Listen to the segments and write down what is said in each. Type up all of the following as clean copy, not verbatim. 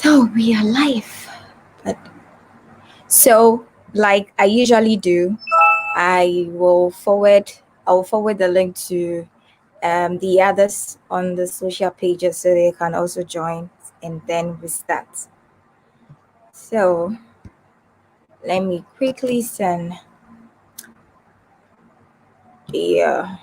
So we are live. But so like I usually do, I will forward the link to the others on the social pages so they can also join, and then we start. So let me quickly send the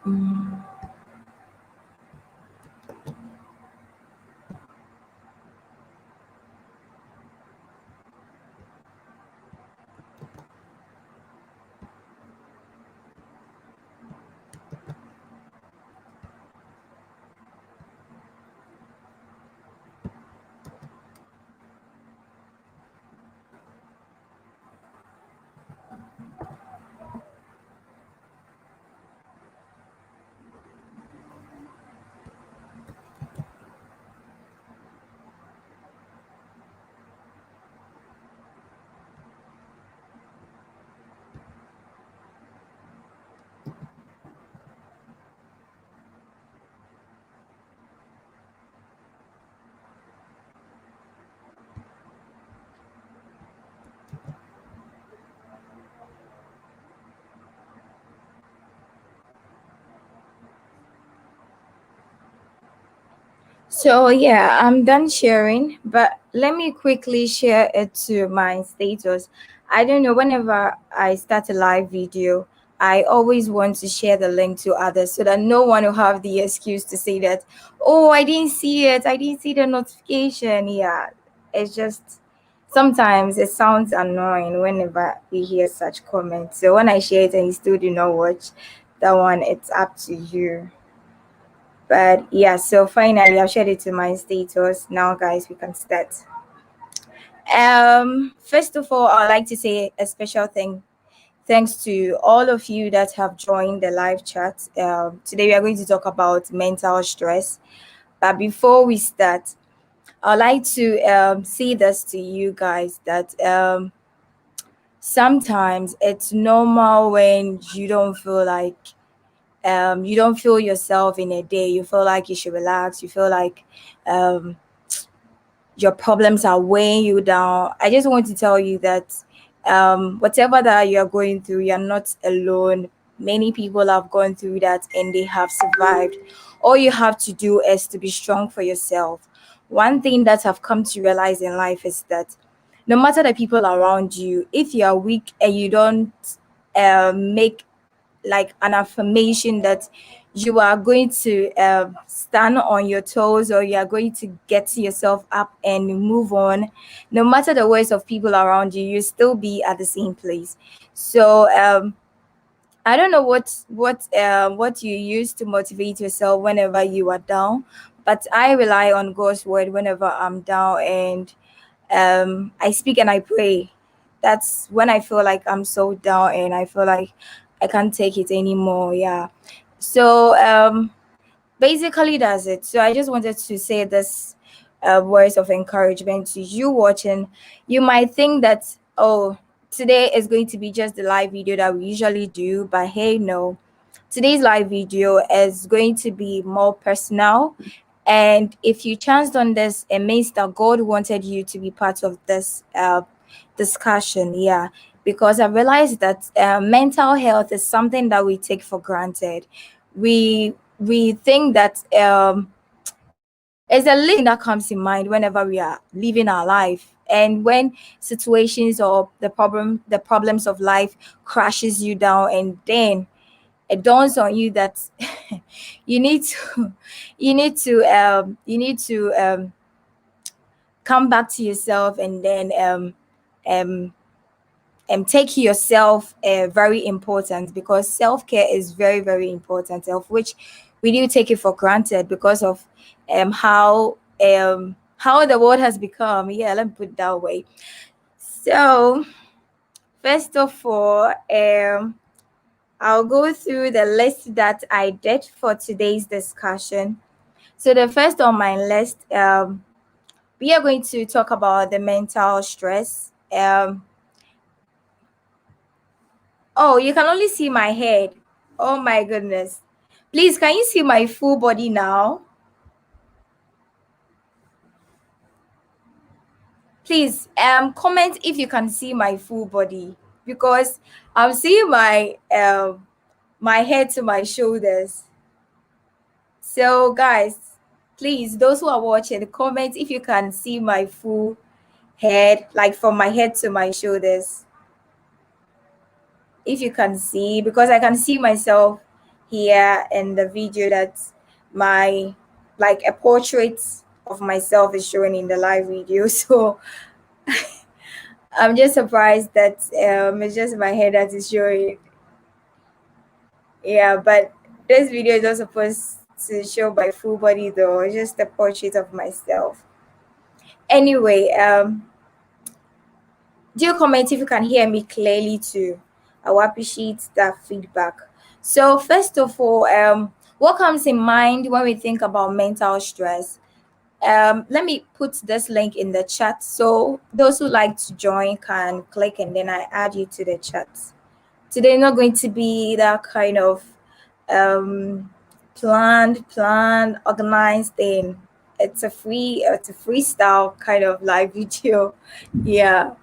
mm, So yeah, I'm done sharing, but let me quickly share it to my status. I don't know, whenever I start a live video, I always want to share the link to others so that no one will have the excuse to say that, oh, I didn't see it, I didn't see the notification. Yeah, it's just sometimes it sounds annoying whenever we hear such comments. So when I share it and you still do not watch, that one, it's up to you. But yeah, so finally I've shared it to my status. Now guys, we can start. First of all, I'd like to say a special thanks to all of you that have joined the live chat. Today we are going to talk about mental stress. But before we start, I'd like to say this to you guys that sometimes it's normal when you don't feel yourself in a day. You feel like you should relax. You feel like um, your problems are weighing you down. I just want to tell you that whatever that you're going through, you're not alone. Many people have gone through that and they have survived. All you have to do is to be strong for yourself. One thing that I've come to realize in life is that no matter the people around you, if you are weak and you don't make like an affirmation that you are going to stand on your toes, or you are going to get yourself up and move on, no matter the words of people around you, you still be at the same place. So I don't know what you use to motivate yourself whenever you are down, but I rely on God's word whenever I'm down, and I speak and I pray. That's when I feel like I'm so down and I feel like I can't take it anymore. Yeah. So basically that's it. So I just wanted to say this words of encouragement to you watching. You might think that, oh, today is going to be just the live video that we usually do, but hey, no. Today's live video is going to be more personal. And if you chanced on this, it means that God wanted you to be part of this discussion. Yeah, because I realized that mental health is something that we take for granted. We think that it's a little thing that comes in mind whenever we are living our life. And when situations or the problems of life crashes you down, and then it dawns on you that you need to come back to yourself, and then um take yourself very important, because self-care is very, very important, of which we do take it for granted because of how the world has become. Yeah, let me put it that way. So first of all, I'll go through the list that I did for today's discussion. So the first on my list, we are going to talk about the mental stress. Oh, you can only see my head. Oh my goodness. Please, can you see my full body now? Please, comment if you can see my full body, because I'm seeing my head to my shoulders. So guys, please, those who are watching, comment if you can see my full head, like from my head to my shoulders. If you can see, because I can see myself here in the video, that my, like, a portrait of myself is showing in the live video. So I'm just surprised that it's just my head that is showing. Yeah, but this video is not supposed to show my full body though. It's just a portrait of myself. Anyway, do comment if you can hear me clearly too. I will appreciate that feedback. So first of all, what comes in mind when we think about mental stress? Let me put this link in the chat, so those who like to join can click, and then I add you to the chat. Today not going to be that kind of um, planned, organized thing. It's a freestyle kind of live video. Yeah,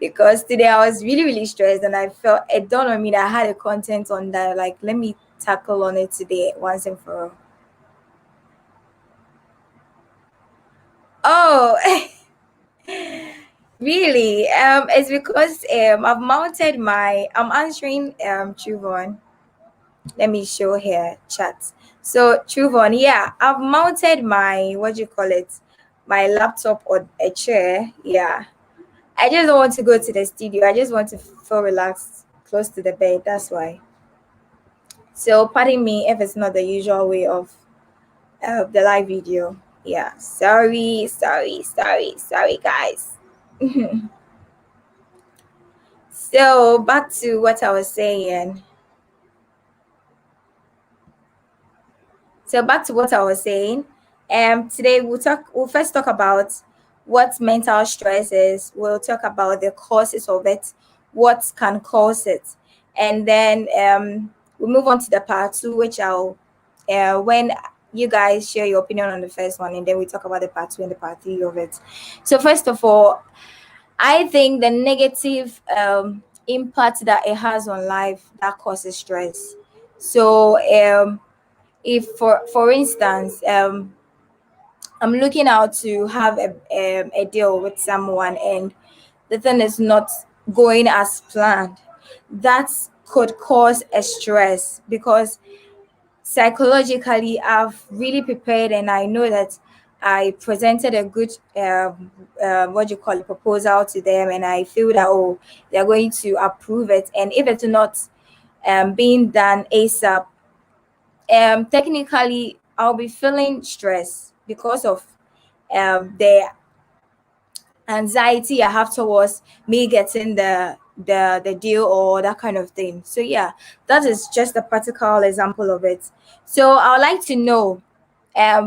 because today I was really, really stressed, and I felt it dawned on me that I had a content on that. Like, let me tackle on it today once and for all. Oh, really? It's because I'm answering Truvon. Let me show here chat. So Truvon, yeah, I've mounted my, what do you call it? My laptop on a chair. Yeah. I just don't want to go to the studio. I just want to feel relaxed close to the bed. That's why. So pardon me if it's not the usual way of the live video. Yeah. Sorry, guys. So back to what I was saying. So back to what I was saying. Today we'll first talk about what mental stress is. We'll talk about the causes of it, what can cause it, and then we'll move on to the part two, which I'll when you guys share your opinion on the first one, and then we talk about the part two and the part three of it. So first of all, I think the negative impact that it has on life that causes stress. So if for instance, I'm looking out to have a deal with someone, and the thing is not going as planned, that could cause a stress, because psychologically I've really prepared, and I know that I presented a good what do you call it, proposal to them, and I feel that, oh, they're going to approve it. And if it's not being done ASAP, technically I'll be feeling stress because of the anxiety I have towards me getting the deal or that kind of thing. So yeah, that is just a practical example of it. So I would like to know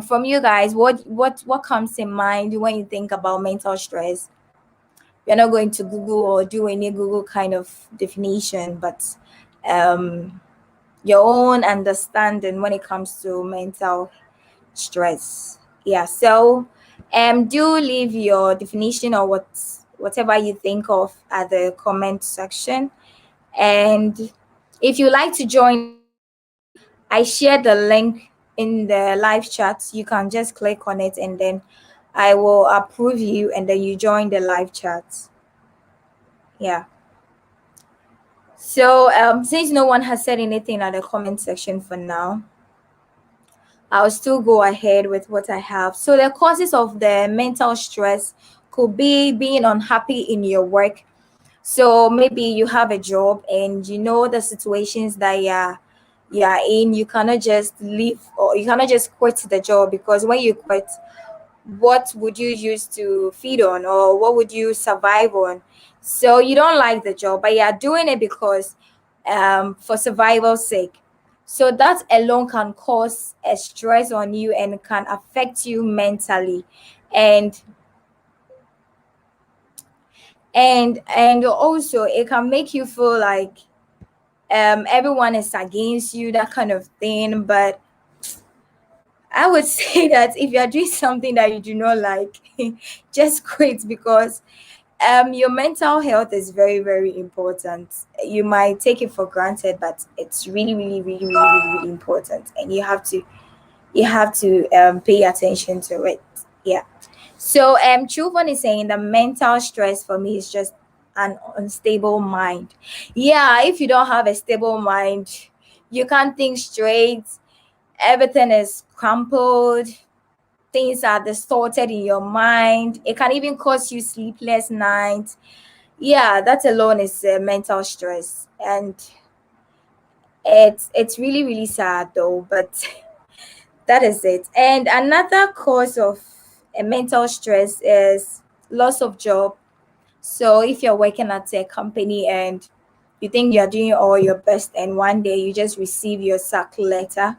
from you guys, what comes in mind when you think about mental stress. We're not going to Google or do any Google kind of definition, but um your own understanding when it comes to mental stress. Yeah. So do leave your definition or whatever you think of at the comment section. And if you like to join the live, I shared the link in the live chat. You can just click on it, and then I will approve you, and then you join the live chat. Yeah. So since no one has said anything at the comment section for now, I'll still go ahead with what I have. So the causes of the mental stress could be being unhappy in your work. So maybe you have a job and you know the situations that you're in. You cannot just leave, or you cannot just quit the job, because when you quit, what would you use to feed on, or what would you survive on? So you don't like the job, but you're doing it because for survival's sake. So that alone can cause a stress on you and can affect you mentally. And and also it can make you feel like everyone is against you, that kind of thing. But I would say that if you're doing something that you do not like, just quit, because your mental health is very, very important. You might take it for granted, but it's really, really, really, really, really, really important, and you have to pay attention to it. Yeah. So Chuvon is saying the mental stress for me is just an unstable mind. Yeah, if you don't have a stable mind, you can't think straight. Everything is crumpled. Things are distorted in your mind. It can even cause you sleepless nights. Yeah, that alone is mental stress, and it's really, really sad though. But that is it. And another cause of a mental stress is loss of job. So if you're working at a company and you think you're doing all your best, and one day you just receive your sack letter,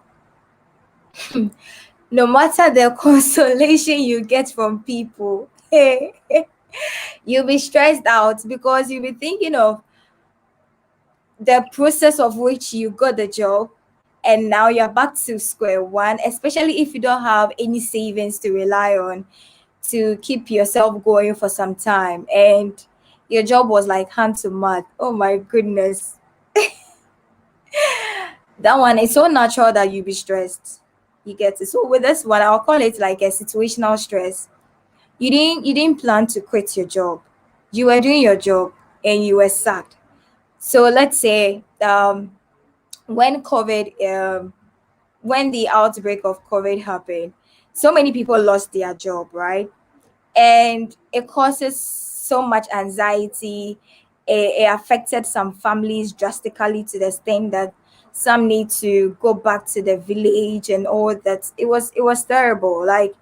no matter the consolation you get from people, you'll be stressed out, because you'll be thinking of the process of which you got the job, and now you're back to square one, especially if you don't have any savings to rely on to keep yourself going for some time, and your job was like hand to mouth. Oh my goodness. That one is so natural that you be stressed. You get it. So with this one, I'll call it like a situational stress. You didn't plan to quit your job. You were doing your job and you were sacked. So let's say when COVID when the outbreak of COVID happened, so many people lost their job, right? And it causes so much anxiety. It affected some families drastically, to the extent that some need to go back to the village and all that. It was terrible. Like,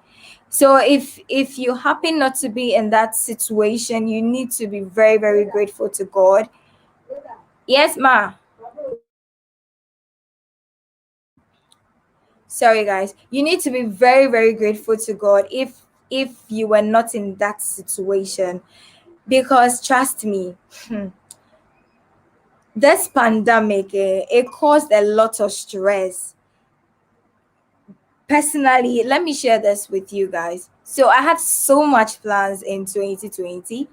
so if you happen not to be in that situation, you need to be very, very grateful to God. Yes, ma. Sorry, guys. You need to be very, very grateful to God if you were not in that situation, because trust me, this pandemic, it caused a lot of stress. Personally, let me share this with you guys. So I had so much plans in 2020,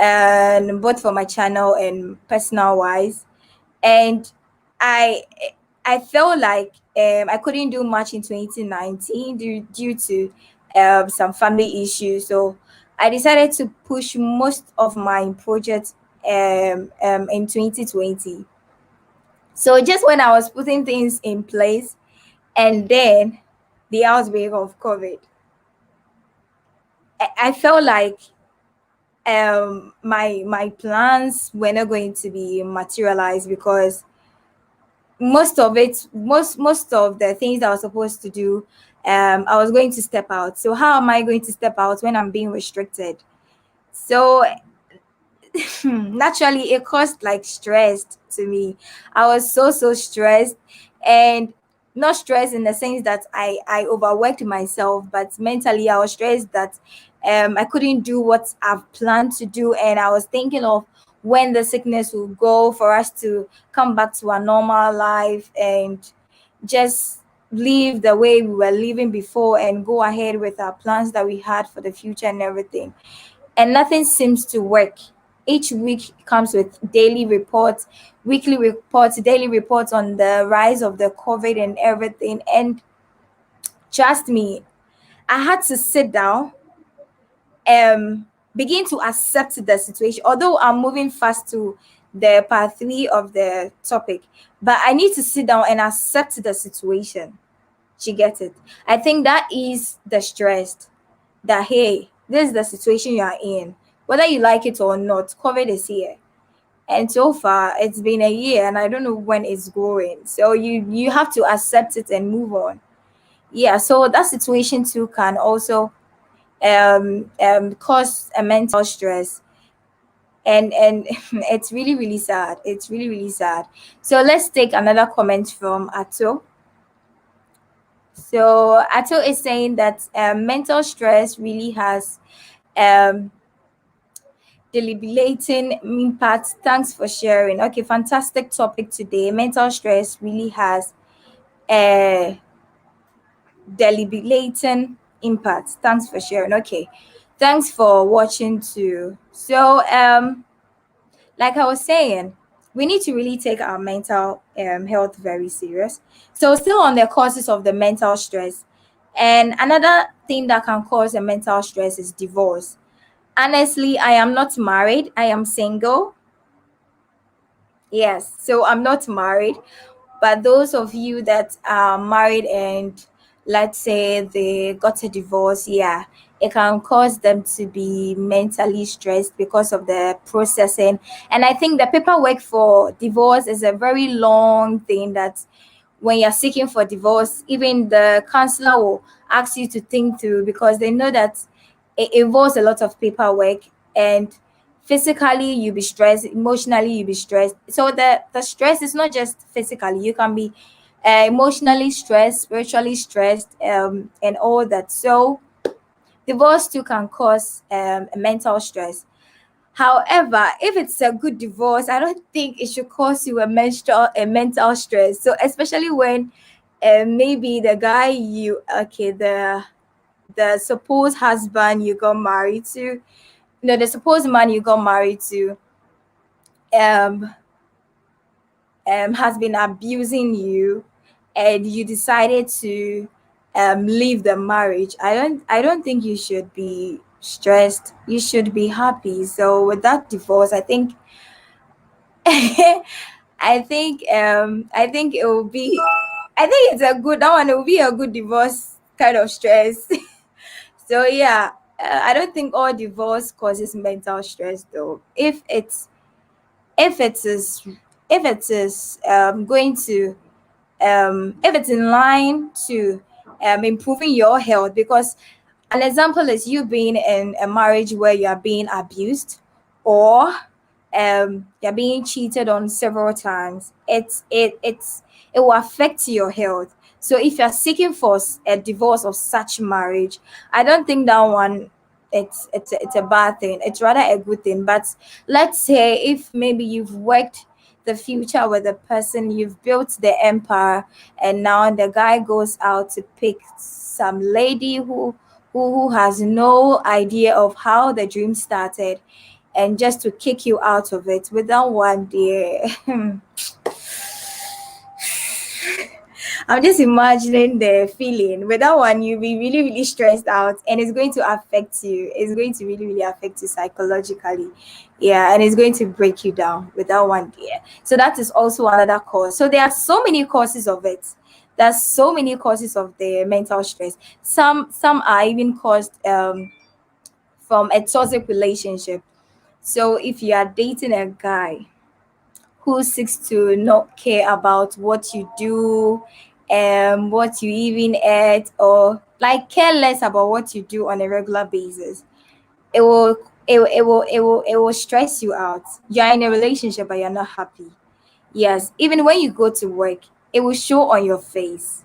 and both for my channel and personal wise. And I I felt like I couldn't do much in 2019 due to some family issues. So I decided to push most of my projects in 2020. So just when I was putting things in place, and then the outbreak of COVID, I felt like my plans were not going to be materialized, because most of the things that I was supposed to do, I was going to step out. So how am I going to step out when I'm being restricted? So naturally it caused like stress to me. I was so stressed, and not stressed in the sense that I overworked myself, but mentally I was stressed that I couldn't do what I've planned to do, and I was thinking of when the sickness will go, for us to come back to our normal life and just live the way we were living before, and go ahead with our plans that we had for the future and everything. And nothing seems to work. Each week comes with daily reports, weekly reports, daily reports on the rise of the COVID and everything. And trust me, I had to sit down begin to accept the situation. Although I'm moving fast to the part three of the topic, but I need to sit down and accept the situation. She gets it. I think that is the stress, that hey, this is the situation you are in. Whether you like it or not, COVID is here. And so far it's been a year and I don't know when it's going. So you have to accept it and move on. Yeah, so that situation too can also cause a mental stress, and it's really really sad. It's really really sad. So let's take another comment from Ato. So Ato is saying that mental stress really has um deliberating impact. Thanks for sharing. Okay, fantastic topic today. Mental stress really has a deliberating impact. Thanks for sharing. Okay, thanks for watching too. So like I was saying, we need to really take our mental health very serious. So still on the causes of the mental stress, and another thing that can cause a mental stress is divorce. Honestly, I am not married. I am single. Yes, so I'm not married, but those of you that are married and let's say they got a divorce, yeah, it can cause them to be mentally stressed because of the processing. And I think the paperwork for divorce is a very long thing that when you're seeking for divorce, even the counselor will ask you to think through because they know that it involves a lot of paperwork, and physically you be stressed, emotionally you be stressed. So the stress is not just physically, you can be emotionally stressed, spiritually stressed, and all that. So divorce too can cause mental stress. However, if it's a good divorce, I don't think it should cause you a mental stress. So especially when maybe the guy you okay the supposed husband you got married to, the supposed man you got married to um has been abusing you, and you decided to leave the marriage. I don't think you should be stressed. You should be happy. So with that divorce, I think I think it will be, I think it's a good, that one, it will be a good divorce kind of stress. So yeah, I don't think all divorce causes mental stress though. If it is if it is going to if it's in line to improving your health, because an example is you being in a marriage where you are being abused, or you're being cheated on several times. It will affect your health. So if you're seeking for a divorce of such marriage, I don't think that one, it's a bad thing. It's rather a good thing. But let's say if maybe you've worked the future with the person, you've built the empire, and now the guy goes out to pick some lady who has no idea of how the dream started, and just to kick you out of it without one day. I'm just imagining the feeling. With that one, you'll be really, really stressed out, and it's going to affect you. It's going to really, really affect you psychologically. Yeah, and it's going to break you down with that one day. So that is also another cause. So there are so many causes of it. There's so many causes of the mental stress. Some are even caused from a toxic relationship. So if you are dating a guy who seeks to not care about what you do, what you even eat, or like care less about what you do on a regular basis, it will it will stress you out. You're in a relationship but you're not happy. Yes, even when you go to work, it will show on your face.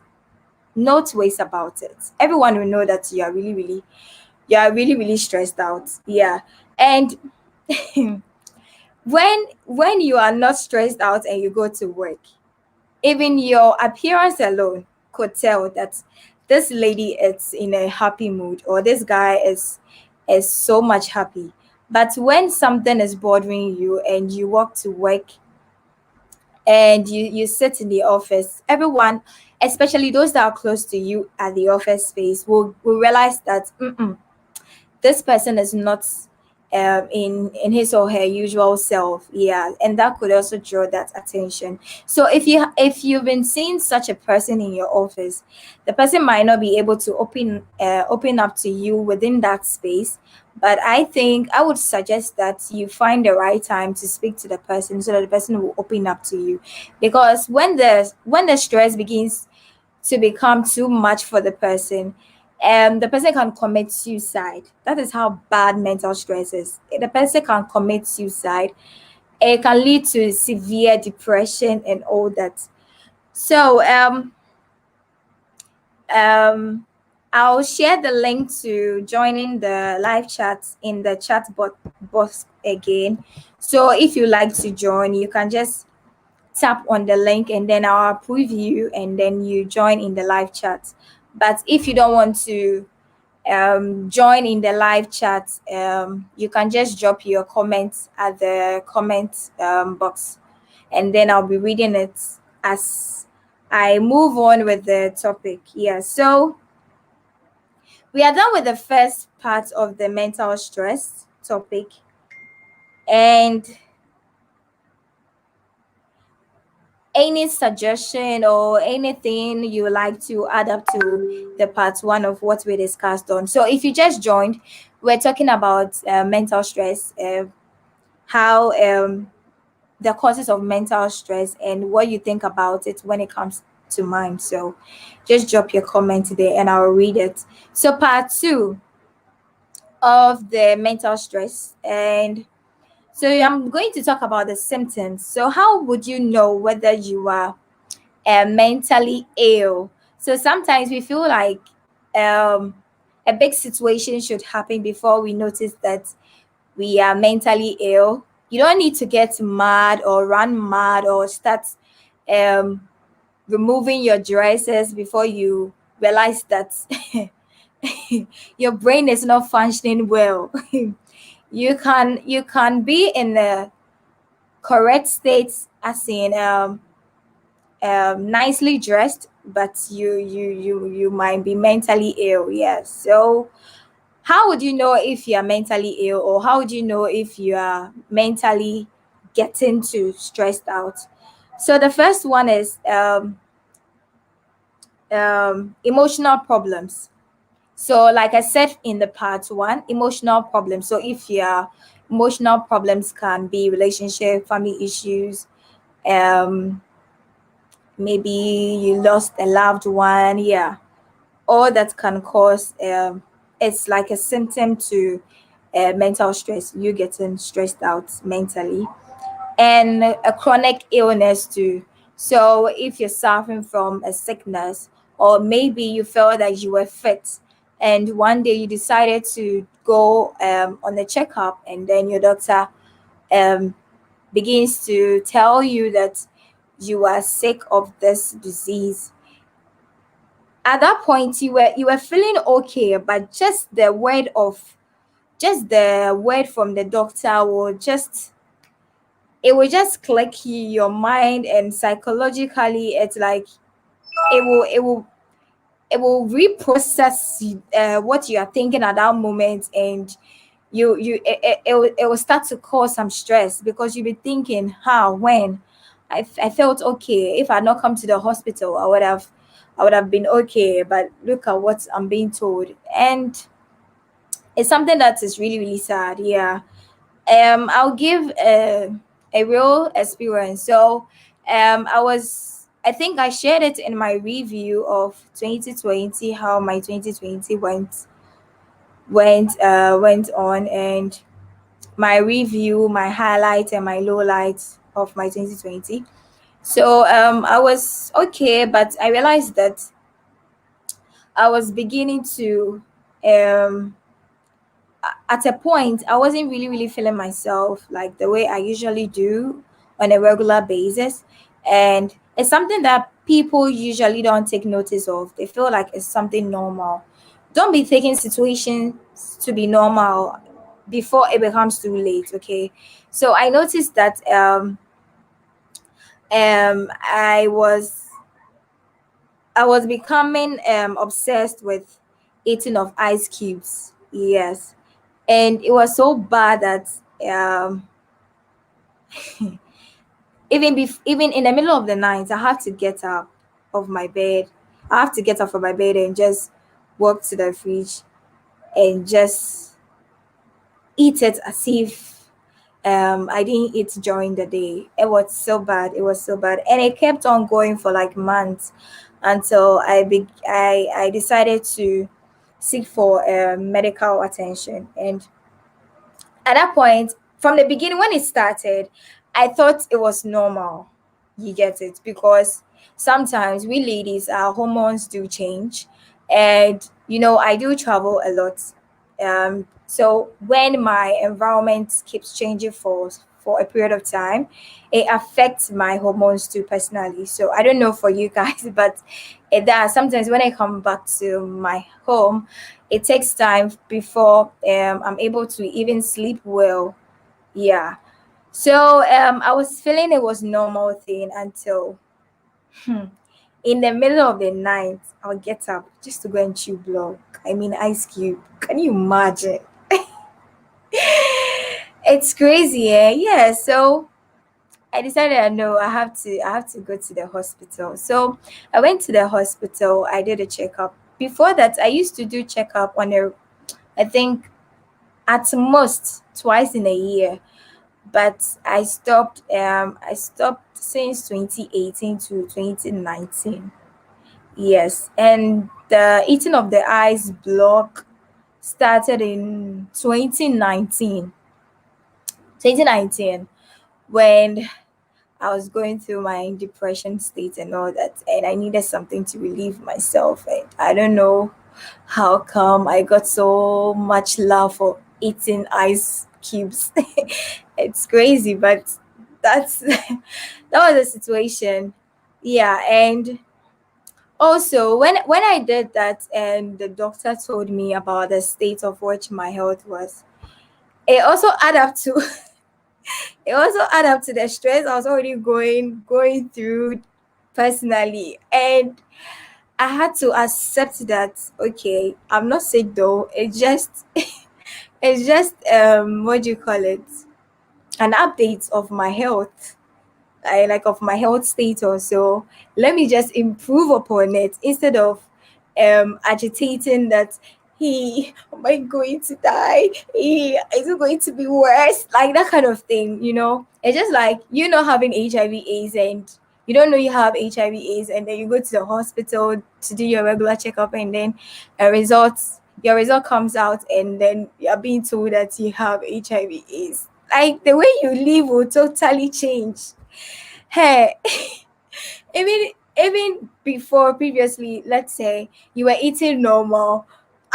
No two ways about it. Everyone will know that you are really stressed out. Yeah. And when you are not stressed out and you go to work, even your appearance alone could tell that this lady is in a happy mood, or this guy is so much happy. But when something is bothering you and you walk to work and you sit in the office, everyone, especially those that are close to you at the office space, will realize that this person is not in his or her usual self. Yeah, and that could also draw that attention. So if you've been seeing such a person in your office, the person might not be able to open up to you within that space. But I think I would suggest that you find the right time to speak to the person so that the person will open up to you. Because when the stress begins to become too much for the person, the person can commit suicide. That is how bad mental stress is. The person can commit suicide. It can lead to severe depression and all that. So um, I'll share the link to joining the live chat in the chat box again. So if you like to join, you can just tap on the link and then I'll approve you and then you join in the live chat. But if you don't want to join in the live chat, you can just drop your comments at the comment box and then I'll be reading it as I move on with the topic. Yeah, so we are done with the first part of the mental stress topic. And any suggestion or anything you would like to add up to the part one of what we discussed on. So if you just joined, we're talking about mental stress, how the causes of mental stress and what you think about it when it comes to mind. So just drop your comment there and I'll read it. So part two of the mental stress, and so I'm going to talk about the symptoms. So how would you know whether you are mentally ill? So sometimes we feel like um, a big situation should happen before we notice that we are mentally ill. You don't need to get mad or run mad or start um, removing your dresses before you realize that your brain is not functioning well. You can be in the correct state, as in nicely dressed, but you might be mentally ill. Yes. So how would you know if you are mentally ill, or how would you know if you are mentally getting too stressed out? So the first one is emotional problems. So like I said in the part one, emotional problems. So if your emotional problems can be relationship, family issues, um maybe you lost a loved one, yeah, all that can cause it's like a symptom to mental stress, you getting stressed out mentally, and a chronic illness too. So if you're suffering from a sickness, or maybe you felt that you were fit and one day you decided to go on a checkup, and then your doctor um, begins to tell you that you are sick of this disease. At that point you were feeling okay, but just the word from the doctor will just click your mind, and psychologically it's like it will reprocess what you are thinking at that moment, and it will start to cause some stress, because you'll be thinking, how, when I felt okay. If I had not come to the hospital, I would have been okay, but look at what I'm being told. And it's something that is really, really sad. Yeah. I'll give a real experience. So I think I shared it in my review of 2020, how my 2020 went on, and my review, my highlights and my lowlights of my 2020. So I was okay, but I realized that I was beginning to um at a point I wasn't really, really feeling myself like the way I usually do on a regular basis. And it's something that people usually don't take notice of. They feel like it's something normal. Don't be taking situations to be normal before it becomes too late. Okay. So I noticed that I was becoming obsessed with eating of ice cubes. Yes. And it was so bad that even in the middle of the night, I have to get up of my bed. I have to get up from my bed and just walk to the fridge and just eat it as if I didn't eat during the day. It was so bad. It was so bad, and it kept on going for like months until I decided to seek for medical attention. And at that point, from the beginning when it started, I thought it was normal. You get it? Because sometimes we ladies, our hormones do change. And I do travel a lot. So when my environment keeps changing for a period of time, it affects my hormones too personally. So I don't know for you guys, but it does. Sometimes when I come back to my home, it takes time before I'm able to even sleep well. Yeah. So I was feeling it was normal thing until in the middle of the night I'll get up just to go and chew block. I mean ice cube. Can you imagine? It's crazy, eh? Yeah. So I decided no, I have to go to the hospital. So I went to the hospital. I did a checkup. Before that, I used to do checkup on a I think at most twice in a year, but I stopped since 2018 to 2019. Yes, and the eating of the ice block started in 2019 when I was going through my depression state and all that, and I needed something to relieve myself. And I don't know how come I got so much love for eating ice cubes. It's crazy, but that's that was the situation. Yeah, and also when I did that, and the doctor told me about the state of which my health was, it also add up to it also add up to the stress I was already going through personally. And I had to accept that okay, I'm not sick though. It's just what do you call it? An update of my health. Like of my health status. So let me just improve upon it instead of agitating that he am I going to die? Is it going to be worse? Like that kind of thing. It's just like having HIV/AIDS, and you don't know you have HIV/AIDS, and then you go to the hospital to do your regular checkup, and then a result your result comes out, and then you're being told that you have HIV/AIDS. Like the way you live will totally change. Hey, even before previously, let's say you were eating normal.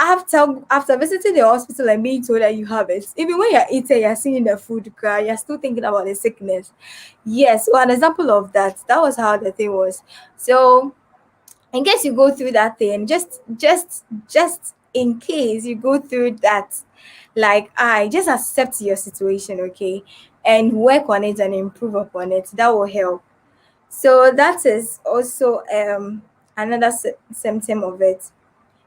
After visiting the hospital and being told that you have it, even when you're eating, you're seeing the food cry, you're still thinking about the sickness. Yes, so an example of that was how the thing was. So in case you go through that thing, just in case you go through that, like I just accept your situation, okay, and work on it and improve upon it. That will help. So that is also another symptom of it.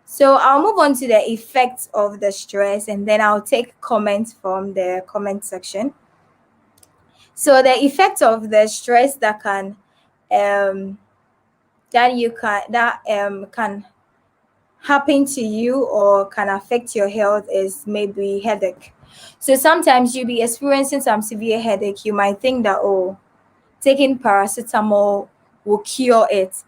So I'll move on to the effects of the stress, and then I'll take comments from the comment section. So the effect of the stress um that can happen to you or can affect your health is maybe headache. So sometimes you'll be experiencing some severe headache. You might think that taking paracetamol will cure it.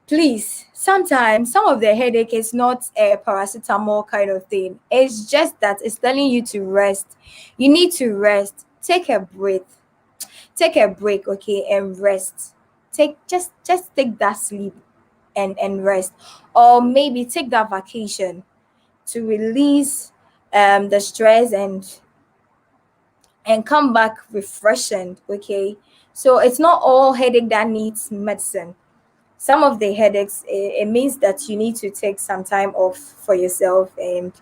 Please, sometimes some of the headache is not a paracetamol kind of thing. It's just that it's telling you to rest. You need to rest. Take a breath. Take a break, okay, and rest. Just take that sleep and rest. Or maybe take that vacation to release the stress and come back refreshed, okay? So it's not all headache that needs medicine. Some of the headaches, it means that you need to take some time off for yourself. And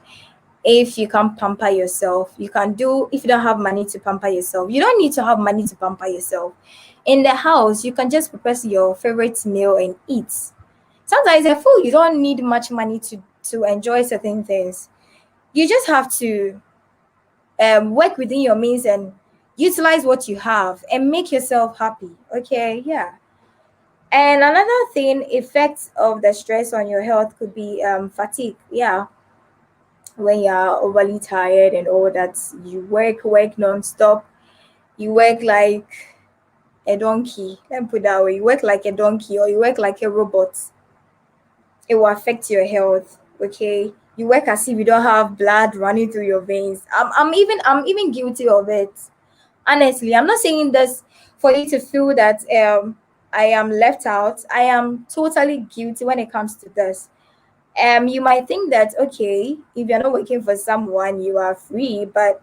if you can pamper yourself, you can do. If you don't have money to pamper yourself, you don't need to have money to pamper yourself. In the house, you can just prepare your favorite meal and eat. Sometimes I feel you don't need much money to enjoy certain things. You just have to work within your means and utilize what you have and make yourself happy. Okay, yeah. And another thing, effects of the stress on your health could be fatigue. Yeah, when you're overly tired and all that, you work non-stop. You work like a donkey. Let me put it that way. You work like a donkey or you work like a robot. It will affect your health. Okay, you work as if you don't have blood running through your veins. I'm even guilty of it. Honestly, I'm not saying this for you to feel that I am left out. I am totally guilty when it comes to this. You might think that, okay, if you're not working for someone, you are free, but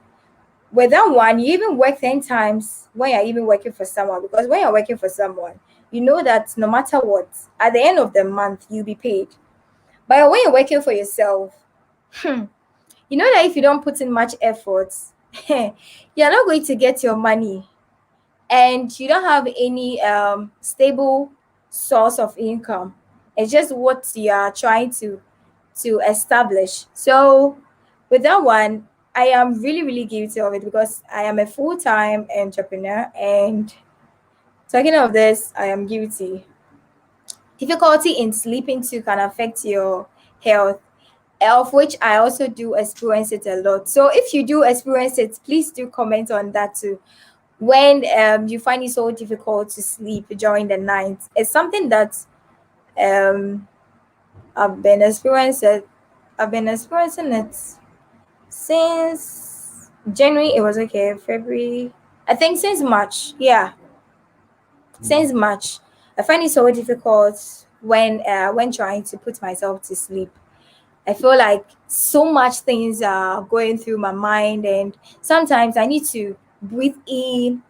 with that one, you even work 10 times when you're even working for someone, because when you're working for someone, you know that no matter what, at the end of the month you'll be paid. But when you're working for yourself, you know that if you don't put in much effort, you're not going to get your money, and you don't have any stable source of income. It's just what you are trying to establish. So with that one, I am really, really guilty of it because I am a full-time entrepreneur, and talking of this, I am guilty. Difficulty in sleeping too can affect your health, of which I also do experience it a lot. So if you do experience it, please do comment on that too. When you find it so difficult to sleep during the night, it's something that um I've been experiencing. I've been experiencing it since January. It was okay. February, I think since March. Yeah, since March, I find it so difficult when trying to put myself to sleep. I feel like so much things are going through my mind, and sometimes I need to breathe in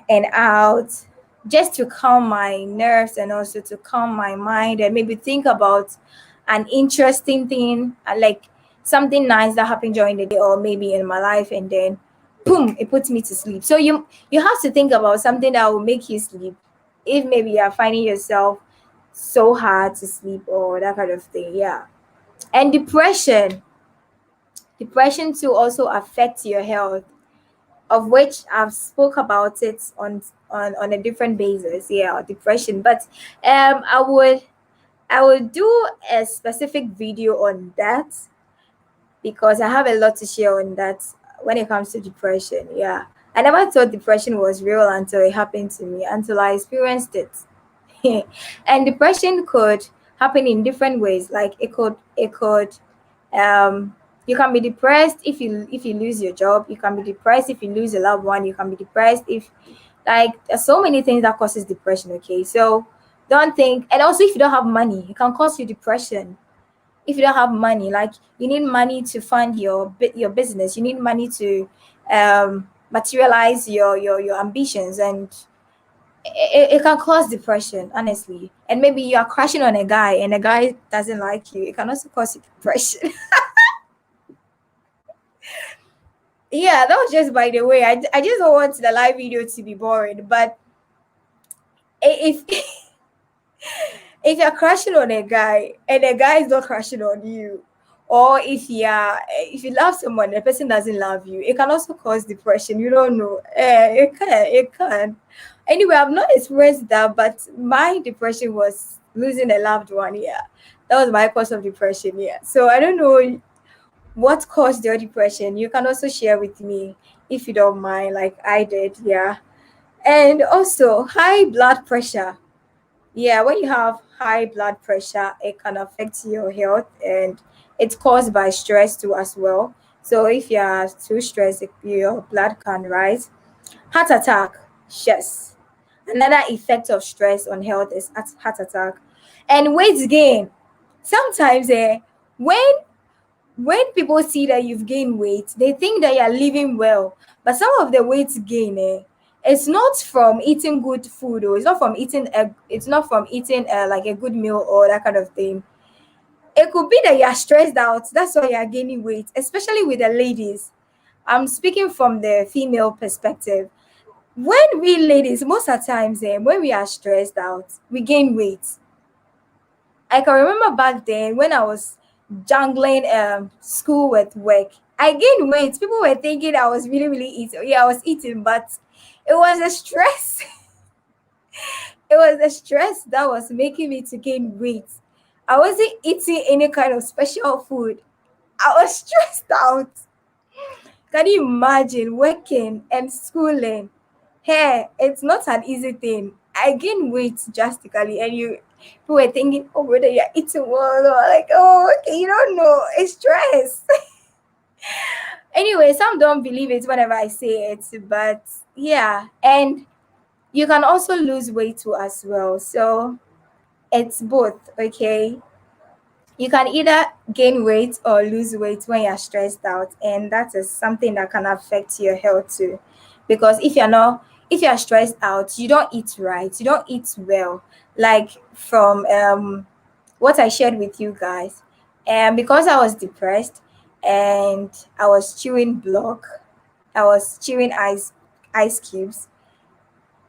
and out just to calm my nerves and also to calm my mind and maybe think about an interesting thing, like something nice that happened during the day or maybe in my life, and then boom, it puts me to sleep. So you have to think about something that will make you sleep if maybe you're finding yourself so hard to sleep or that kind of thing. Yeah. And depression too also affects your health, of which I've spoke about it on a different basis. Yeah, depression. But I would do a specific video on that because I have a lot to share on that when it comes to depression. Yeah. I never thought depression was real until it happened to me, until I experienced it. And depression could happen in different ways. Like it could um you can be depressed if you lose your job. You can be depressed if you lose a loved one. You can be depressed if, like, there's so many things that causes depression. Okay, so don't think. And also, if you don't have money, it can cause you depression. If you don't have money, like, you need money to fund your business, you need money to materialize your ambitions, and it can cause depression, honestly. And maybe you are crashing on a guy and a guy doesn't like you, it can also cause you depression. Yeah, that was just by the way. I just don't want the live video to be boring, but if if you're crashing on a guy and the guy is not crashing on you, or if you love someone, the person doesn't love you, it can also cause depression. You don't know. It can. Anyway, I've not experienced that, but my depression was losing a loved one. Yeah, that was my cause of depression. Yeah, so I don't know what caused your depression. You can also share with me if you don't mind, like I did. Yeah, and also high blood pressure. Yeah, when you have high blood pressure, it can affect your health, and it's caused by stress too as well. So if you are too stressed, your blood can rise. Heart attack, yes. Another effect of stress on health is heart attack. And weight gain. Sometimes when people see that you've gained weight, they think that you're living well. But some of the weight gain, it's not from eating good food, or it's not from eating like a good meal or that kind of thing. It could be that you're stressed out. That's why you're gaining weight, especially with the ladies. I'm speaking from the female perspective. When we ladies, most of the times, when we are stressed out, we gain weight. I can remember back then when I was jungling school with work. I gained weight. People were thinking I was really, really eating. Yeah, I was eating, but it was a stress. It was the stress that was making me to gain weight. I wasn't eating any kind of special food. I was stressed out. Can you imagine working and schooling? Hey, it's not an easy thing. I gained weight drastically, and people were thinking, oh, whether you're eating well or like, oh, okay, you don't know. It's stress. Anyway, some don't believe it whenever I say it, but yeah, and you can also lose weight too as well. So it's both, okay? You can either gain weight or lose weight when you're stressed out, and that is something that can affect your health too. Because if you're stressed out, you don't eat right, you don't eat well. Like from what I shared with you guys, and because I was depressed and I was chewing block, I was chewing ice cubes.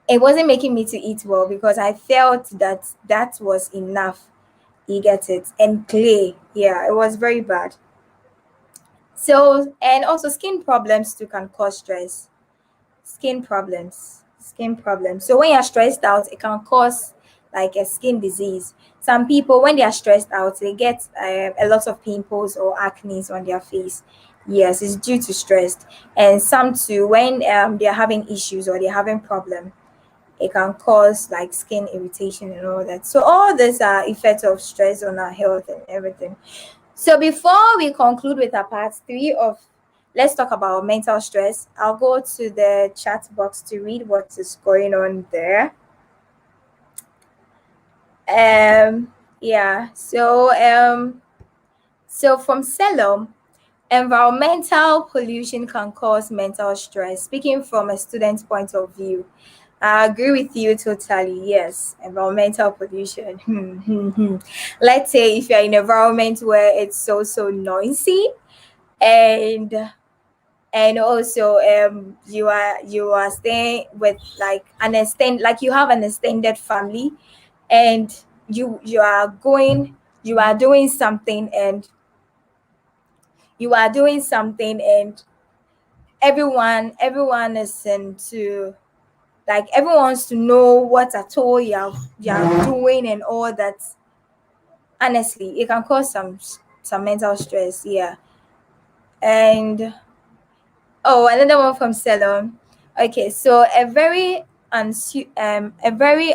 It wasn't making me to eat well because I felt that that was enough. You get it? And clay, yeah, it was very bad. So, and also skin problems too can cause stress. Skin problems. So when you're stressed out, it can cause like a skin disease. Some people, when they are stressed out, they get a lot of pimples or acne on their face. Yes, it's due to stress. And some too, when they're having issues or they're having problem, it can cause like skin irritation and all that. So all these are effects of stress on our health and everything. So before we conclude with our part 3 of let's talk about mental stress, I'll go to the chat box to read what is going on there. Yeah. So from Selom, environmental pollution can cause mental stress. Speaking from a student's point of view, I agree with you totally. Yes, environmental pollution. Let's say if you're in an environment where it's so noisy, and also you are staying with like an extend like you have an extended family, and you are doing something, and everyone is into like everyone wants to know what at all you're doing and all that. Honestly, it can cause some mental stress, yeah. And oh, another one from Salon. Okay, so a very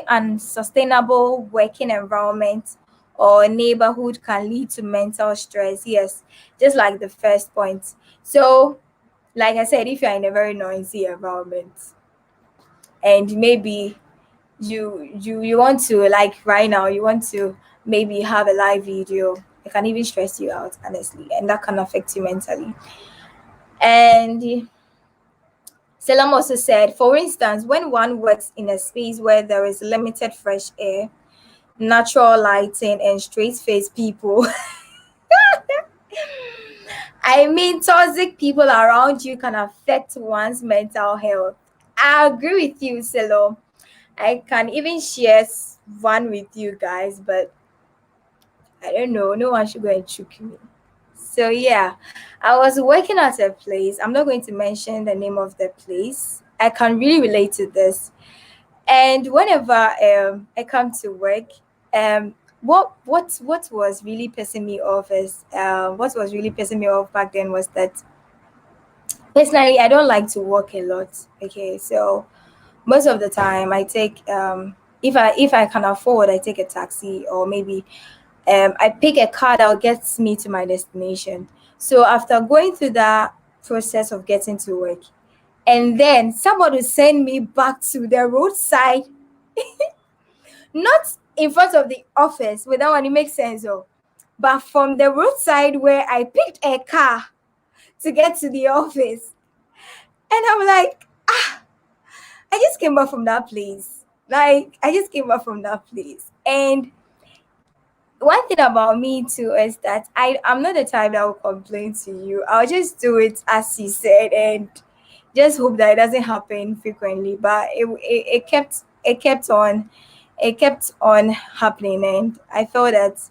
unsustainable working environment or neighborhood can lead to mental stress. Yes, just like the first point. So, like I said, if you're in a very noisy environment and maybe you want to, like right now, you want to maybe have a live video, it can even stress you out, honestly, and that can affect you mentally. And Selam also said, for instance, when one works in a space where there is limited fresh air, natural lighting, and straight faced people, I mean, toxic people around you can affect one's mental health. I agree with you, Selo. I can even share one with you guys, but I don't know. No one should go and choke me. So yeah, I was working at a place. I'm not going to mention the name of the place. I can really relate to this. And whenever I come to work, what was really pissing me off is what was really pissing me off back then was that personally I don't like to walk a lot. Okay, so most of the time I take if I can afford, I take a taxi, or maybe I pick a car that gets me to my destination. So after going through that process of getting to work, and then somebody send me back to the roadside, not in front of the office. With that one, it makes sense, oh, but from the roadside where I picked a car to get to the office, and I'm like, I just came back from that place. Like I just came back from that place, and one thing about me too is that I'm not the type that will complain to you. I'll just do it as you said, and just hope that it doesn't happen frequently. But it kept on happening, and I felt that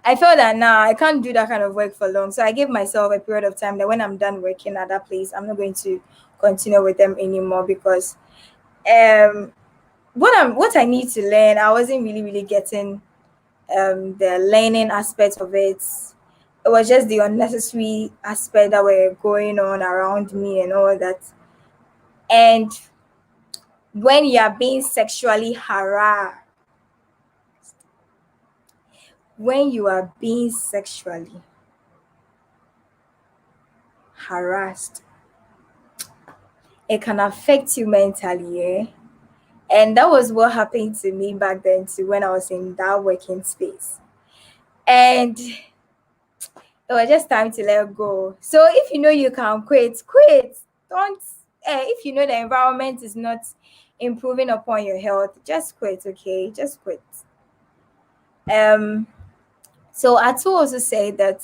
I felt that now I can't do that kind of work for long. So I gave myself a period of time that when I'm done working at that place, I'm not going to continue with them anymore because um what I need to learn, I wasn't really getting the learning aspect of it. It was just the unnecessary aspect that were going on around me and all that. And when you are being sexually harassed, when you are being sexually harassed, it can affect you mentally, eh? And that was what happened to me back then too when I was in that working space. And it was just time to let go. So if you know you can quit, quit. Don't if you know the environment is not improving upon your health, just quit, okay? Just quit. Um so Atu also said that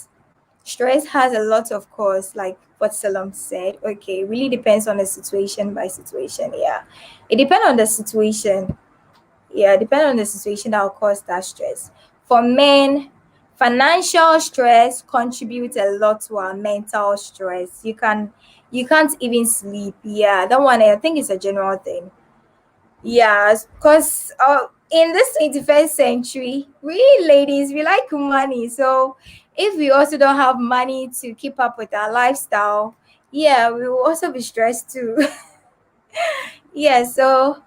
stress has a lot of cause, like what Salam said. Okay, really depends on the situation by situation. Yeah. It depends on the situation. Yeah, depending on the situation that will cause that stress. For men, financial stress contributes a lot to our mental stress. You can't even sleep. Yeah, that one I think is a general thing. Yeah, because in this 21st century, we ladies we like money. So if we also don't have money to keep up with our lifestyle, yeah, we will also be stressed too. Yeah, so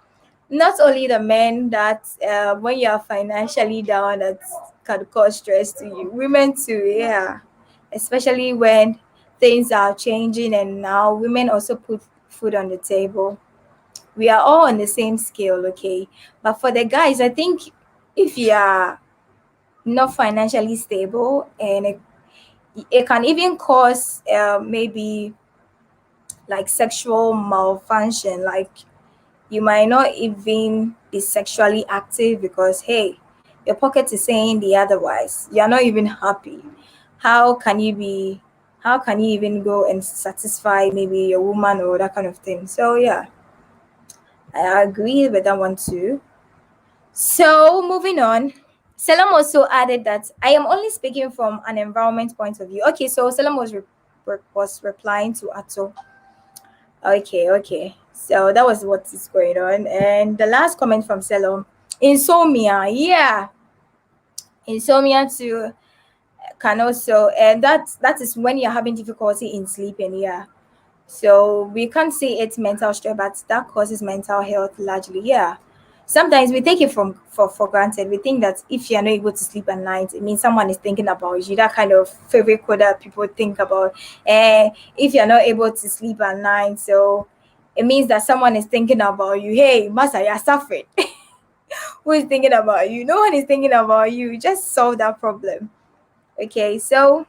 not only the men that when you are financially down that can cause stress to you, women too, yeah, especially when things are changing and now women also put food on the table. We are all on the same scale, okay? But for the guys, I think if you are not financially stable and it can even cause maybe like sexual malfunction, like you might not even be sexually active because hey, your pocket is saying the otherwise. You're not even happy. How can you be how can you even go and satisfy maybe your woman or that kind of thing? So yeah, I agree with that one too. So moving on. Selam also added that I am only speaking from an environment point of view. Okay, so Selam was replying to Ato. Okay, okay. So that was what is going on. And the last comment from Selo, insomnia. Yeah, insomnia too can also, and that is when you're having difficulty in sleeping. Yeah. So we can't say it's mental stress, but that causes mental health largely. Yeah. Sometimes we take it for granted. We think that if you're not able to sleep at night, it means someone is thinking about you. That kind of favorite quote that people think about. And if you're not able to sleep at night, so it means that someone is thinking about you. Hey, Master, you're suffering. Who is thinking about you? No one is thinking about you. Just solve that problem. Okay, so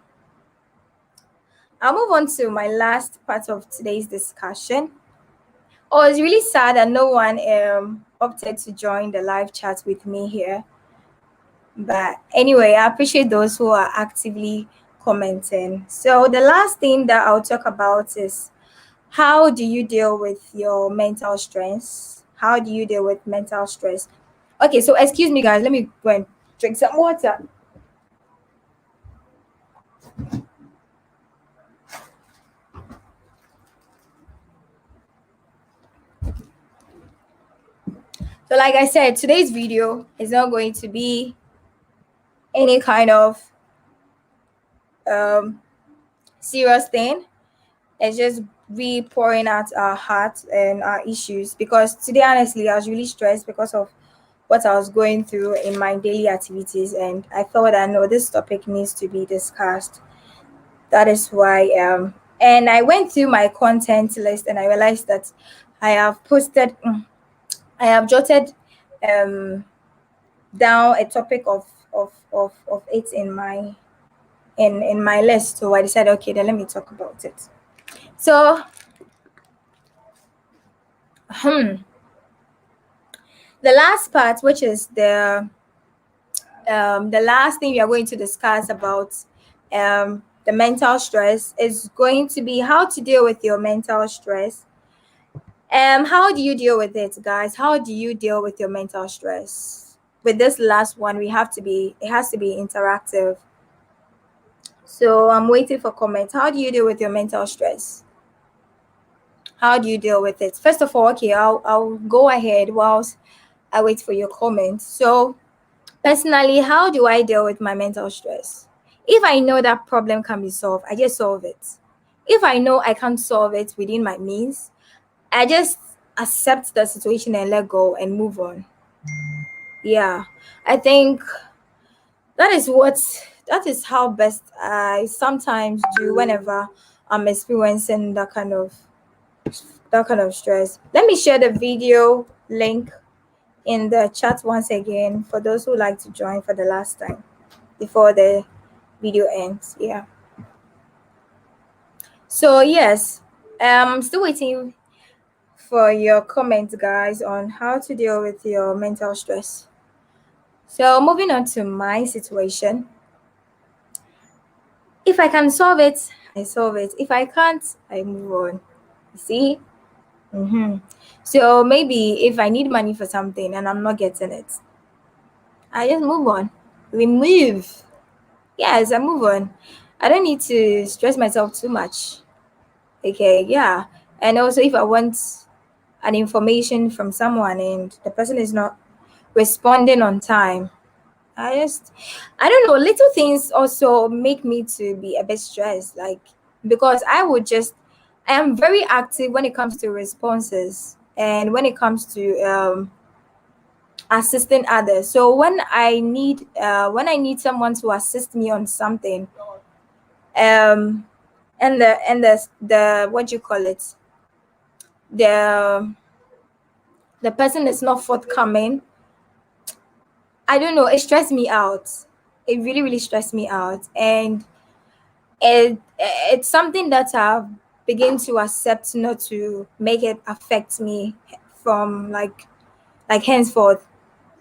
I'll move on to my last part of today's discussion. Oh, it's really sad that no one opted to join the live chat with me here. But anyway, I appreciate those who are actively commenting. So the last thing that I'll talk about is how do you deal with your mental stress? How do you deal with mental stress? Okay, so excuse me guys, let me go and drink some water. So like I said, today's video is not going to be any kind of um serious thing. It's just we pouring out our hearts and our issues because today honestly I was really stressed because of what I was going through in my daily activities and I felt that no, this topic needs to be discussed. That is why and I went through my content list and I realized that I have posted I have jotted um down a topic of it in my list. So I decided okay then let me talk about it. So the last part, which is the last thing we are going to discuss about the mental stress, is going to be how to deal with your mental stress. How do you deal with it, guys? How do you deal with your mental stress? with this last one, it has to be interactive. So I'm waiting for comments. How do you deal with your mental stress? How do you deal with it? First of all, okay, I'll go ahead whilst I wait for your comments. So personally, how do I deal with my mental stress? If I know that problem can be solved, I just solve it. If I know I can't solve it within my means, I just accept the situation and let go and move on. Yeah, I think that is what that is how best I sometimes do whenever I'm experiencing that kind of stress. Let me share the video link in the chat once again for those who like to join for the last time before the video ends. Yeah. So yes, I'm still waiting for your comments, guys, on how to deal with your mental stress. So moving on to my situation. If I can solve it, I solve it. If I can't, I move on. You see? So maybe if I need money for something and I'm not getting it, I just move on. We move. Yes, I move on. I don't need to stress myself too much. Okay, yeah. And also, if I want an information from someone and the person is not responding on time, I don't know, little things also make me to be a bit stressed. Like, because I am very active when it comes to responses and when it comes to assisting others. So when I need someone to assist me on something, um, and the what do you call it, the the person is not forthcoming, I don't know, it stressed me out. It really, really stressed me out. And it's something that I've begin to accept not to make it affect me from like henceforth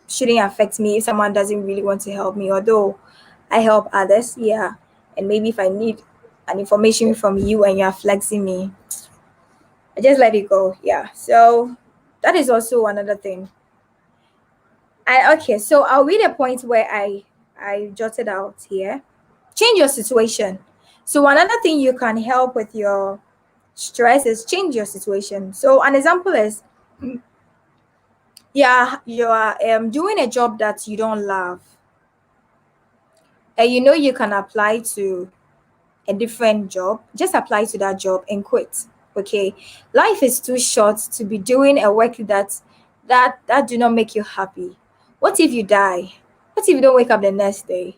shouldn't affect me if someone doesn't really want to help me, although I help others, yeah. And maybe if I need an information from you and you're flexing me, I just let it go. Yeah. So that is also another thing. Okay, so I'll read a point where I jotted out here. Change your situation. So another thing you can help with your stress is change your situation. So an example is, yeah, you are doing a job that you don't love, and you know you can apply to a different job. Just apply to that job and quit. Okay, life is too short to be doing a work that do not make you happy. What if you die? What if you don't wake up the next day?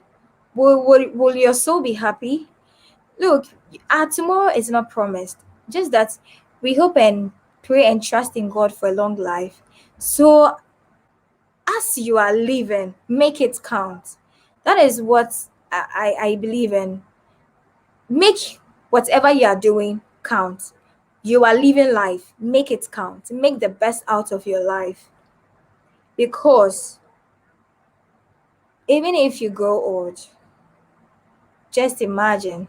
Will your soul be happy? Look, our tomorrow is not promised. Just that we hope and pray and trust in God for a long life. So as you are living, make it count. That is what I believe in. Make whatever you are doing count. You are living life, make it count. Make the best out of your life. Because even if you grow old, just imagine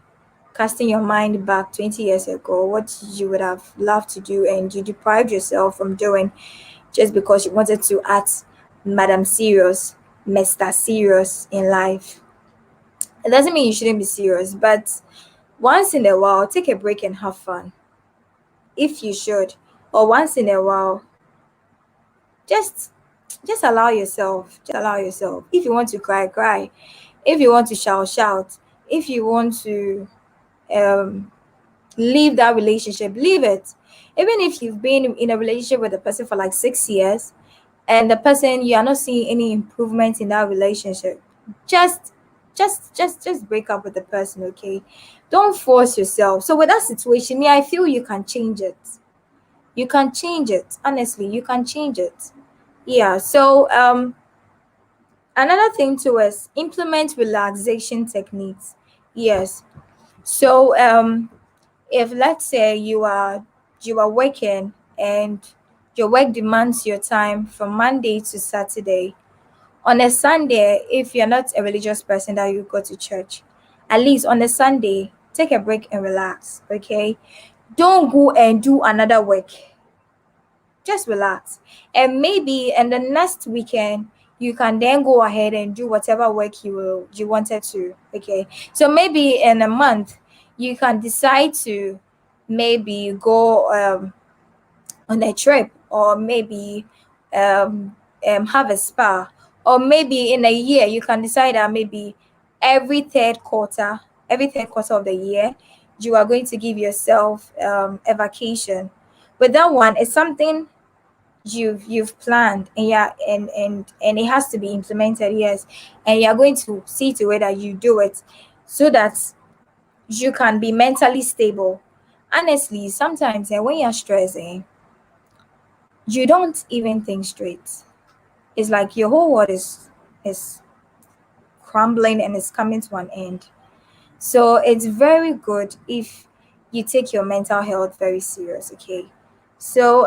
casting your mind back 20 years ago, what you would have loved to do and you deprived yourself from doing just because you wanted to act Madam Serious, Mr. Serious in life. It doesn't mean you shouldn't be serious, but once in a while, take a break and have fun if you should. Or once in a while, just just allow yourself. Just allow yourself. If you want to cry, cry. If you want to shout, shout. If you want to um leave that relationship, leave it. Even if you've been in a relationship with a person for like 6 years and the person you are not seeing any improvement in that relationship, just just break up with the person, okay? Don't force yourself. So with that situation, me, I feel you can change it. You can change it. Honestly, you can change it. Yeah. So another thing too is implement relaxation techniques. Yes. So if let's say you are working and your work demands your time from Monday to Saturday. On a Sunday, if you're not a religious person that you go to church, at least on a Sunday, take a break and relax. Okay. Don't go and do another work. Just relax. And maybe in the next weekend, you can then go ahead and do whatever work you wanted to. Okay, so maybe in a month you can decide to maybe go on a trip, or maybe um, have a spa, or maybe in a year you can decide that maybe every third quarter every third quarter of the year you are going to give yourself a vacation. But that one is something you've planned, and yeah, and it has to be implemented, yes, and you're going to see to it that you do it so that you can be mentally stable. Honestly, sometimes when you're stressing, you don't even think straight. It's like your whole world is crumbling and it's coming to an end. So it's very good if you take your mental health very serious, okay? So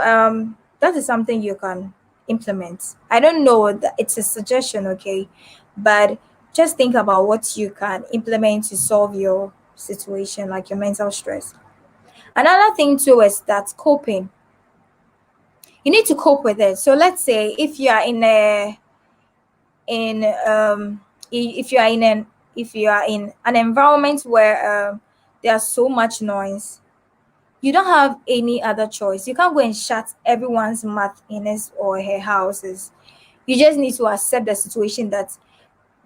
that is something you can implement. I don't know that it's a suggestion, okay? But just think about what you can implement to solve your situation, like your mental stress. Another thing too is that coping. You need to cope with it. So let's say if you are in if you are in an if you are in an environment where there's so much noise, you don't have any other choice. You can't go and shut everyone's mouth in his or her houses. You just need to accept the situation that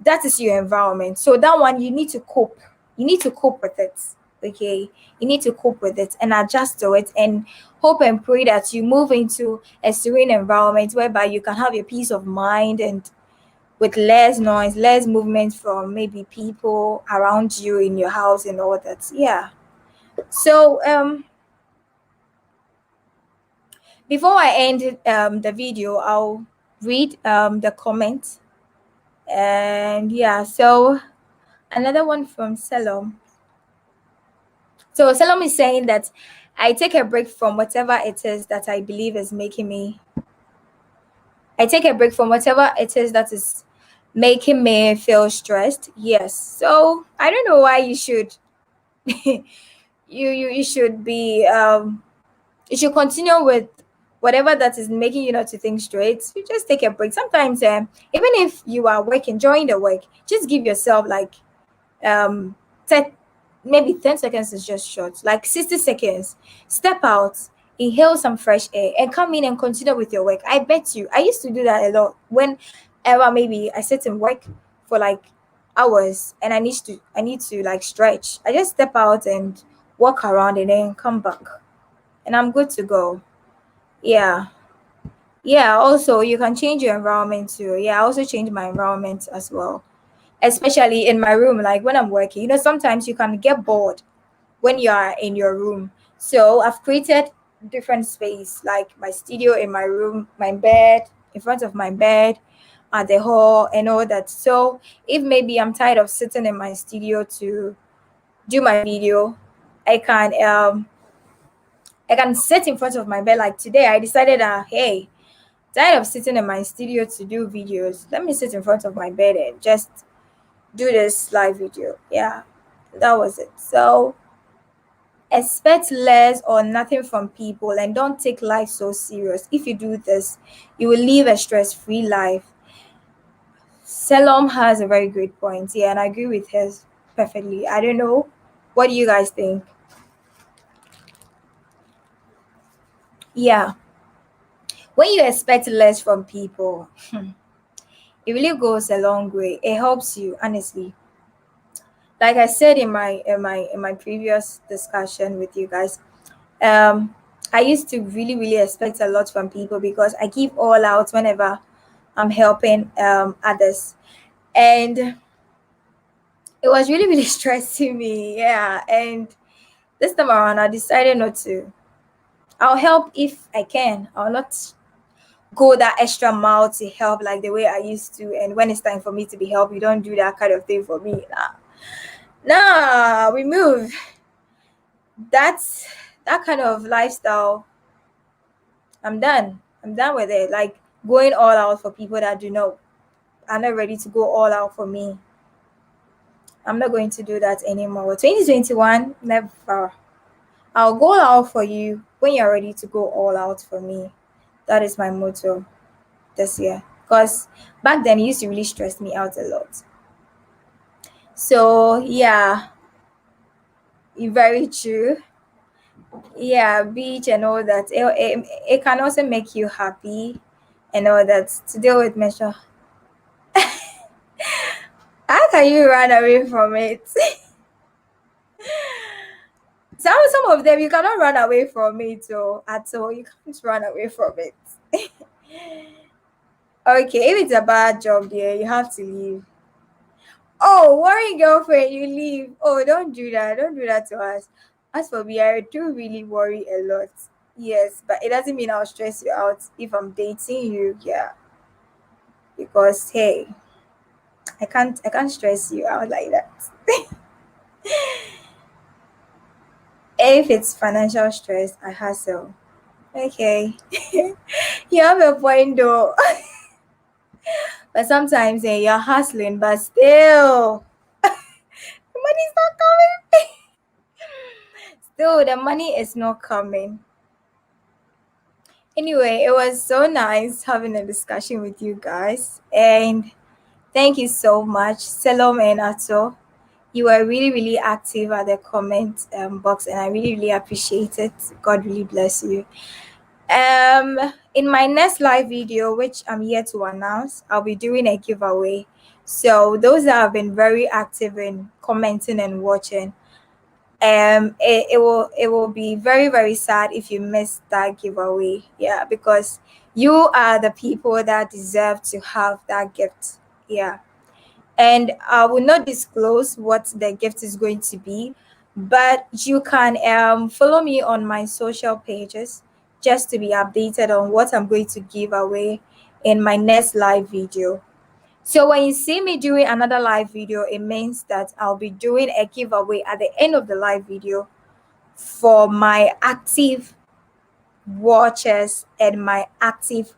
that is your environment. So that one you need to cope. You need to cope with it. Okay. You need to cope with it and adjust to it, and hope and pray that you move into a serene environment whereby you can have your peace of mind, and with less noise, less movement from maybe people around you in your house and all that. Yeah. So before I end the video, I'll read the comments. And yeah, so another one from Salom. So Salom is saying that I take a break from whatever it is that I believe is making me. I take a break from whatever it is that is making me feel stressed. Yes. So I don't know why you should you should be you should continue with whatever that is making you not to think straight. You just take a break. Sometimes even if you are working, enjoying the work, just give yourself like um 10, maybe 10 seconds is just short, like 60 seconds. Step out, inhale some fresh air, and come in and continue with your work. I bet you I used to do that a lot whenever maybe I sit and work for like hours, and I need to like stretch. I just step out and walk around and then come back, and I'm good to go. Yeah. Yeah, also you can change your environment too. Yeah, I also change my environment as well, especially in my room. Like when I'm working, sometimes you can get bored when you are in your room. So I've created different space, like my studio in my room, my bed in front of my bed, at the hall and all that. So if maybe I'm tired of sitting in my studio to do my video, I can sit in front of my bed. Like today I decided that, hey, tired of sitting in my studio to do videos, let me sit in front of my bed and just do this live video. Yeah, that was it. So expect less or nothing from people, and don't take life so serious. If you do this, you will live a stress-free life. Selom has a very great point. Yeah, and I agree with his perfectly. I don't know. What do you guys think? Yeah. When you expect less from people, it really goes a long way. It helps you, honestly. Like I said in my previous discussion with you guys, um I used to really really expect a lot from people because I give all out whenever I'm helping others, and it was really really stressing me. Yeah, and this time around I decided not to. I'll help if I can. I'll not go that extra mile to help like the way I used to, and when it's time for me to be helped, you don't do that kind of thing for me. Nah, we move. That's that kind of lifestyle. I'm done with it. Like going all out for people that do not are not ready to go all out for me. I'm not going to do that anymore. 2021, never. I'll go all out for you when you're ready to go all out for me. That is my motto this year. because back then it used to really stress me out a lot. So yeah, very true. Yeah, beach and all that. It can also make you happy and all that. To deal with mental, how can you run away from it? Some of them you cannot run away from it, or at all. You can't run away from it. Okay, if it's a bad job there, you have to leave. Oh, worry girlfriend, you leave. Oh, don't do that. Don't do that to us. As for me, I do really worry a lot. Yes, but it doesn't mean I'll stress you out if I'm dating you. Yeah, because hey, I can't stress you out like that. If it's financial stress, I hustle. Okay, you have a point though. But sometimes you're hustling, but still, the money's not coming. Still, the money is not coming. Anyway, it was so nice having a discussion with you guys. And thank you so much, Selom and Ato. You were really, really active at the comment box, and I really, really appreciate it. God really bless you. In my next live video, which I'm here to announce, I'll be doing a giveaway. So those that have been very active in commenting and watching, it will be very, very sad if you miss that giveaway. Yeah, because you are the people that deserve to have that gift. Yeah, and I will not disclose what the gift is going to be, but you can follow me on my social pages just to be updated on what I'm going to give away in my next live video. So when you see me doing another live video, it means that I'll be doing a giveaway at the end of the live video for my active watchers and my active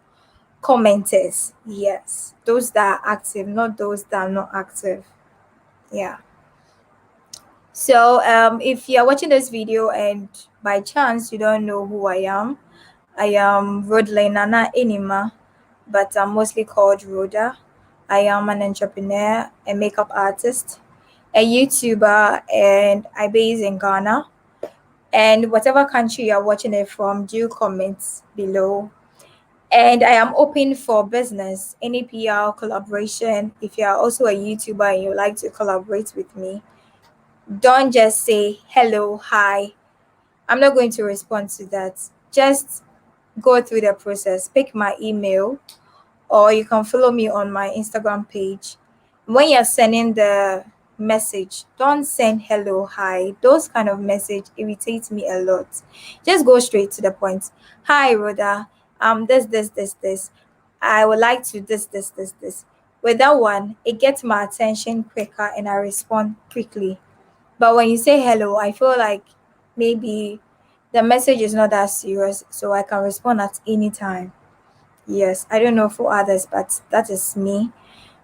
commenters. Yes, those that are active, not those that are not active. Yeah. So if you're watching this video and by chance you don't know who I am Rodley Nana Enima, but I'm mostly called Rhoda. I am an entrepreneur, a makeup artist, a YouTuber, and I base in Ghana. And whatever country you're watching it from, do comment below. And I am open for business, any PR collaboration. If you are also a YouTuber and you like to collaborate with me, don't just say hello, hi. I'm not going to respond to that. Just go through the process. Pick my email, or you can follow me on my Instagram page. When you're sending the message, don't send hello, hi. Those kind of message irritates me a lot. Just go straight to the point. Hi, Rhoda. This. I would like to this. With that one, it gets my attention quicker and I respond quickly. But when you say hello, I feel like maybe the message is not that serious, so I can respond at any time. Yes, I don't know for others, but that is me.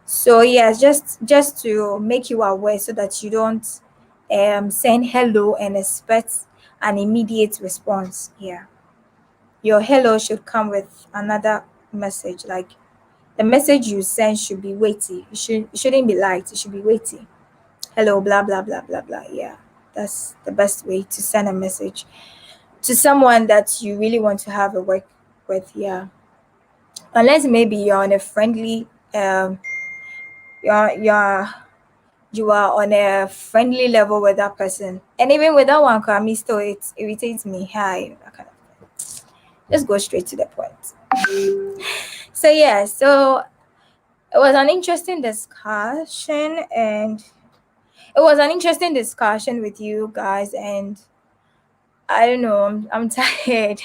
So yes, just to make you aware so that you don't send hello and expect an immediate response. Yeah, your hello should come with another message. Like the message you send should be weighty. It shouldn't be light. It should be weighty. Hello, blah blah blah blah blah. Yeah, that's the best way to send a message to someone that you really want to have a work with. Yeah, unless maybe you're on a friendly you're you are on a friendly level with that person, and even with that one me still it irritates me. Hi, that kind of just go straight to the point. So yeah, so it was an interesting discussion, and it was an interesting discussion with you guys, and I don't know, I'm tired.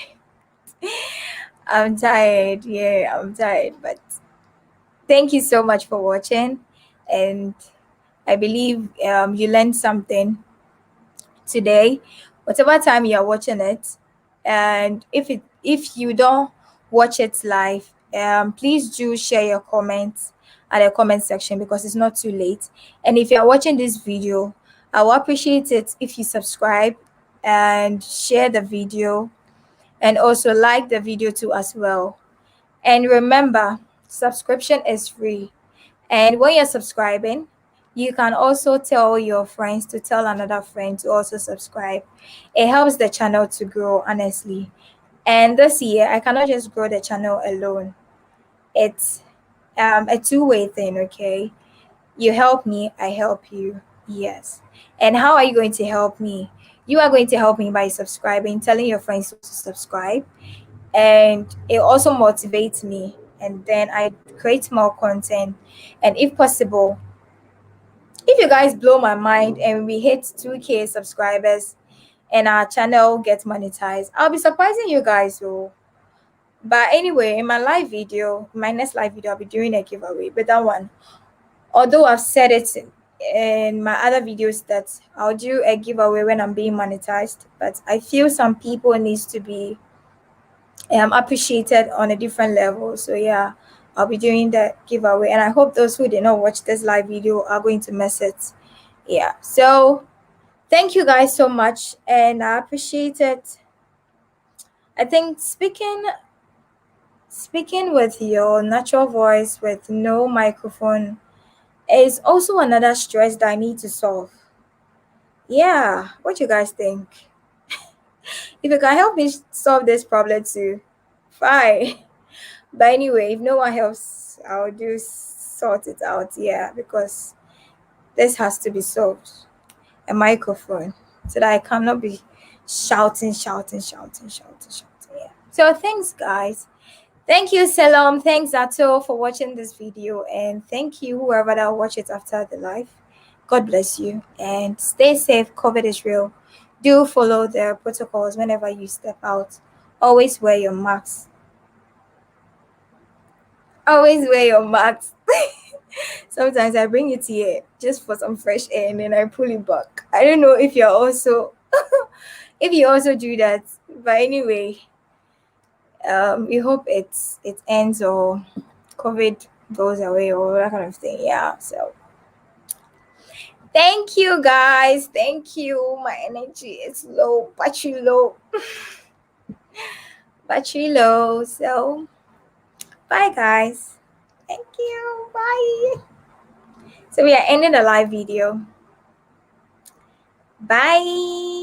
I'm tired. Yeah, I'm tired, but thank you so much for watching, and I believe you learned something today, whatever time you are watching it. And if you don't watch it live, please do share your comments at the comment section because it's not too late. And if you are watching this video, I will appreciate it if you subscribe and share the video, and also like the video too as well. And remember, Subscription is free. And when you're subscribing, you can also tell your friends to tell another friend to also subscribe. It helps the channel to grow, honestly. And this year, I cannot just grow the channel alone. It's a two-way thing, okay? You help me, I help you. Yes. And how are you going to help me? You are going to help me by subscribing, telling your friends to subscribe, and it also motivates me, and then I create more content. And if possible, if you guys blow my mind and we hit 2k subscribers and our channel gets monetized, I'll be surprising you guys. So but anyway, in my live video, my next live video, I'll be doing a giveaway. But that one, although I've said it in my other videos that I'll do a giveaway when I'm being monetized, but I feel some people needs to be appreciated on a different level. So yeah, I'll be doing the giveaway, and I hope those who did not watch this live video are going to miss it. Yeah. So thank you guys so much, and I appreciate it. I think speaking with your natural voice with no microphone is also another stress that I need to solve. Yeah, what you guys think? If you can help me solve this problem too, fine. But anyway, if no one helps, I'll just sort it out. Yeah, because this has to be solved. A microphone, so that I cannot be shouting. Yeah. So thanks, guys. Thank you, Selam. Thanks, Ato, for watching this video, and thank you whoever that will watch it after the live. God bless you and stay safe. COVID is real. Do follow the protocols whenever you step out. Always wear your mask. Always wear your mask. Sometimes I bring it here just for some fresh air and then I pull it back. I don't know if you're also if you also do that. But anyway, we hope it ends or COVID goes away or that kind of thing. Yeah. So thank you guys. Thank you. My energy is low, battery low. Battery low. So bye guys. Thank you. Bye. So we are ending the live video. Bye.